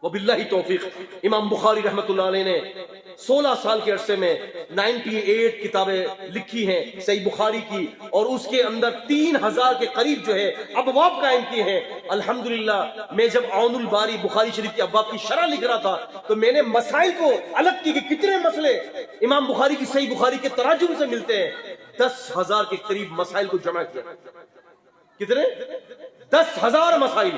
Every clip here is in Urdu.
وباللہ توفیق۔ امام بخاری رحمۃ اللہ علیہ نے 16 سال کے عرصے میں 98 کتابیں لکھی ہیں صحیح بخاری کی، اور اس کے اندر 3000 کے قریب جو ہے ابواب قائم کیے ہیں۔ الحمدللہ میں جب عون الباری بخاری شریف کے ابواب کی شرح لکھ رہا تھا تو میں نے مسائل کو الگ کی کہ کتنے مسئلے امام بخاری کی صحیح بخاری کے تراجم سے ملتے ہیں۔ 10,000 کے قریب مسائل کو جمع کیا۔ کتنے؟ 10,000 مسائل۔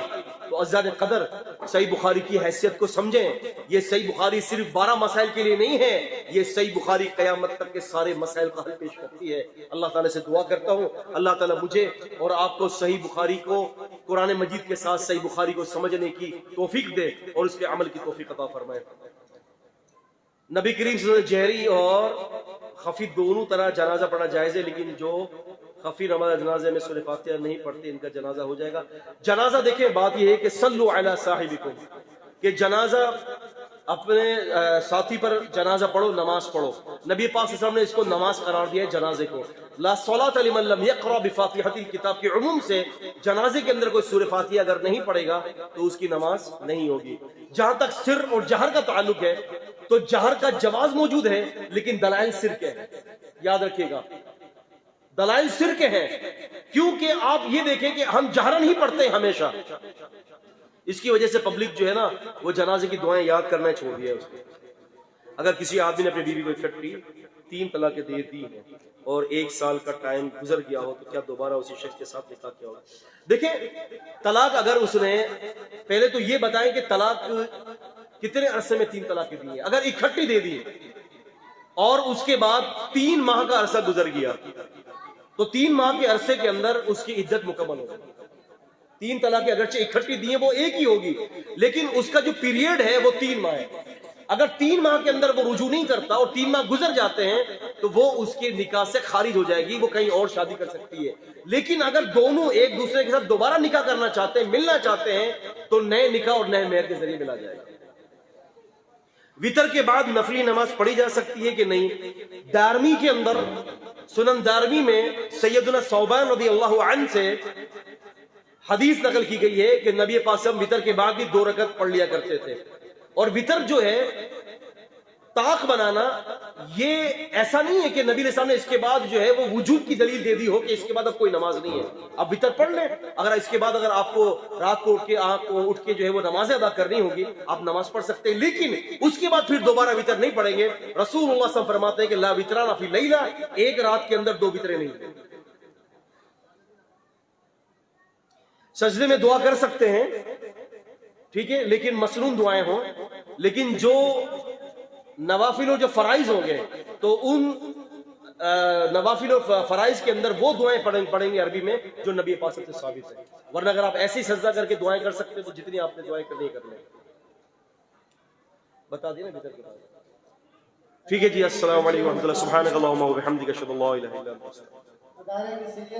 تو عزیزان قدر صحیح بخاری کی حیثیت کو سمجھیں۔ یہ صحیح بخاری صرف 12 مسائل کے لیے نہیں ہے، یہ صحیح بخاری قیامت تک کے سارے مسائل کا حل پیش کرتی ہے۔ اللہ تعالیٰ سے دعا کرتا ہوں اللہ تعالیٰ مجھے اور آپ کو صحیح بخاری کو، قرآن مجید کے ساتھ صحیح بخاری کو سمجھنے کی توفیق دے اور اس پہ عمل کی توفیق عطا فرمائے۔ نبی کریم صلی اللہ علیہ وسلم جہری اور خفی دونوں طرح جنازہ پڑھنا جائز ہے، لیکن جو خفی نماز جنازے میں سورہ فاتحہ نہیں پڑھتے ان کا جنازہ ہو جائے گا۔ جنازہ دیکھیں بات یہ ہے کہ صلو علی صاحبکم، کہ جنازہ اپنے ساتھی پر جنازہ پڑھو، نماز پڑھو۔ نبی پاک صلی اللہ علیہ وسلم نے اس کو نماز قرار دیا ہے جنازے کو۔ لا صلاۃ لمن لم یقرأ بفاتحۃ الکتاب کے عموم سے جنازے کے اندر کوئی سورہ فاتحہ اگر نہیں پڑھے گا تو اس کی نماز نہیں ہوگی۔ جہاں تک سر اور جہر کا تعلق ہے تو جہر کا جواز موجود ہے، لیکن دلائل سر کے ہیں، یاد رکھیے گا دلائل سر کے ہیں، کیونکہ آپ یہ دیکھیں کہ ہم جہرا نہیں پڑھتے ہمیشہ، اس کی وجہ سے پبلک جو ہے نا وہ جنازے کی دعائیں یاد کرنا چھوڑ دیا ہے اس کو۔ اگر کسی آدمی نے اپنی بیوی کو اکٹھی 3 طلاقیں دے دی ہیں اور 1 سال کا ٹائم گزر گیا ہو تو کیا دوبارہ اسی شخص کے ساتھ نکاح کیا ہوگا؟ دیکھیں طلاق اگر اس نے پہلے تو یہ بتائیں کہ طلاق کتنے عرصے میں 3 طلاقیں دی ہیں۔ اگر اکٹھی دے دی اور اس کے بعد 3 ماہ کا عرصہ گزر گیا تو 3 ماہ کے عرصے کے اندر اس کی عدت مکمل ہوگی۔ 3 طلاقیں اگرچہ اکٹھی دی ہیں وہ ایک ہی ہوگی، لیکن اس کا جو پیریڈ ہے وہ 3 ماہ ہے۔ اگر 3 ماہ کے اندر وہ رجوع نہیں کرتا اور 3 ماہ گزر جاتے ہیں تو وہ اس کے نکاح سے خارج ہو جائے گی، وہ کہیں اور شادی کر سکتی ہے۔ لیکن اگر دونوں ایک دوسرے کے ساتھ دوبارہ نکاح کرنا چاہتے ہیں، ملنا چاہتے ہیں، تو نئے نکاح اور نئے مہر کے ذریعے ملا جائے گا۔ وتر کے بعد نفلی نماز پڑھی جا سکتی ہے کہ نہیں؟ دارمی کے اندر سنن دارمی میں سیدنا ثوبان رضی اللہ عنہ سے حدیث نقل کی گئی ہے کہ نبی پاک صلی اللہ علیہ وسلم وتر کے بعد بھی 2 رکعت پڑھ لیا کرتے تھے۔ اور وتر جو ہے طاق بنانا یہ ایسا نہیں ہے کہ نبی علیہ السلام نے اس کے بعد جو ہے وہ وجوب کی دلیل دے دی ہو کہ اس کے بعد اب کوئی نماز نہیں ہے، اب وتر پڑھ لیں۔ اگر اس کے بعد اگر آپ کو رات کو اٹھ کے جو ہے وہ نمازیں ادا کرنی ہوگی آپ نماز پڑھ سکتے ہیں، لیکن اس کے بعد پھر دوبارہ وتر نہیں پڑھیں گے۔ رسول اللہ صلی اللہ علیہ وسلم فرماتے ہیں کہ لا وتران فی لیلہ، ایک رات کے اندر 2 وتریں نہیں۔ سجدے میں دعا کر سکتے ہیں ٹھیک ہے، لیکن مسنون دعائیں ہوں، لیکن جو نوافل اور جو فرائض ہوں گے تو ان نوافل اور فرائض کے اندر وہ دعائیں پڑھیں گے عربی میں جو نبی پاک سے ثابت ہے، ورنہ اگر آپ ایسی سجدہ کر کے دعائیں کر سکتے تو جتنی آپ نے دعائیں کرنی کر لیں۔ بتا دیں نا بہتر کے بعد ٹھیک ہے جی۔ السلام علیکم و رحمۃ اللہ، سبحانک اللہم و بحمدک، اشہد ان لا الہ الا انت۔